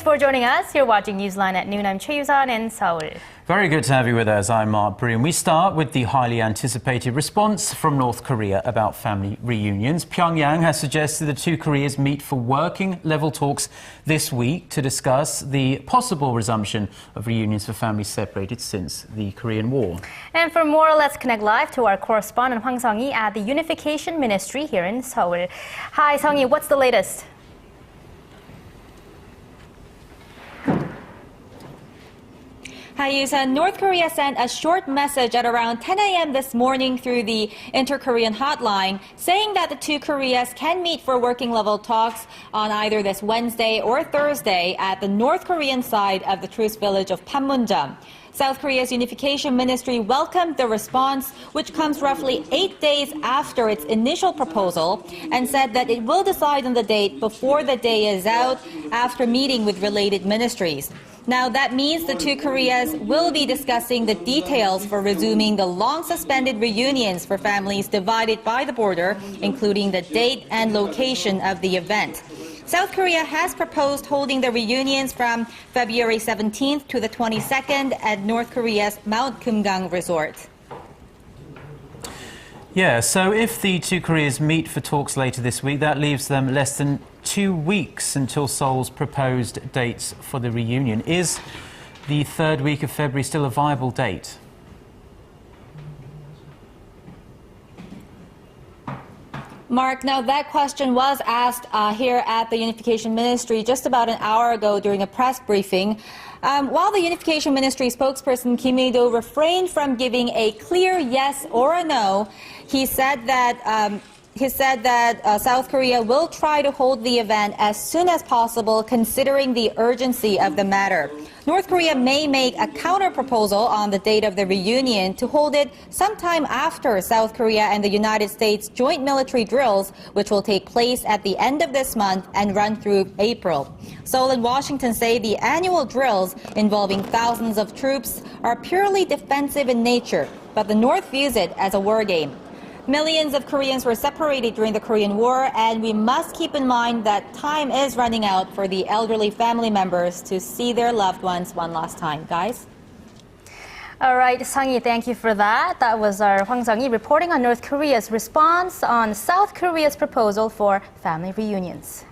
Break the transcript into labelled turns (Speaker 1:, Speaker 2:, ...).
Speaker 1: Thanks for joining us. You're watching Newsline at noon. I'm Choi Yusan in Seoul.
Speaker 2: Very good to have you with us. I'm Mark Bree, and we start with the highly anticipated response from North Korea about family reunions. Pyongyang has suggested the two Koreas meet for working-level talks this week to discuss the possible resumption of reunions for families separated since the Korean War.
Speaker 1: And for more, let's connect live to our correspondent Hwang Sung-hee at the Unification Ministry here in Seoul. Hi, Sung-hee, what's the latest?
Speaker 3: Hi, Yusan. North Korea sent a short message at around 10 a.m. this morning through the Inter-Korean hotline, saying that the two Koreas can meet for working-level talks on either this Wednesday or Thursday at the North Korean side of the truce village of Panmunjom. South Korea's Unification Ministry welcomed the response, which comes roughly 8 days after its initial proposal, and said that it will decide on the date before the day is out after meeting with related ministries. Now, that means the two Koreas will be discussing the details for resuming the long-suspended reunions for families divided by the border, including the date and location of the event. South Korea has proposed holding the reunions from February 17th to the 22nd at North Korea's Mount Kumgang resort.
Speaker 2: Yeah, so if the two Koreas meet for talks later this week, that leaves them less than 2 weeks until Seoul's proposed dates for the reunion. Is the third week of February still a viable date?
Speaker 3: Mark, now that question was asked here at the Unification Ministry just about an hour ago during a press briefing. While the Unification Ministry spokesperson Kim Il-do refrained from giving a clear yes or a no, he said that South Korea will try to hold the event as soon as possible, considering the urgency of the matter. North Korea may make a counter-proposal on the date of the reunion to hold it sometime after South Korea and the United States joint military drills, which will take place at the end of this month and run through April. Seoul and Washington say the annual drills involving thousands of troops are purely defensive in nature, but the North views it as a war game. Millions of Koreans were separated during the Korean War, and we must keep in mind that time is running out for the elderly family members to see their loved ones one last time. Guys?
Speaker 1: All right, Sung-hee, thank you for that. That was our Hwang Sung-hee reporting on North Korea's response on South Korea's proposal for family reunions.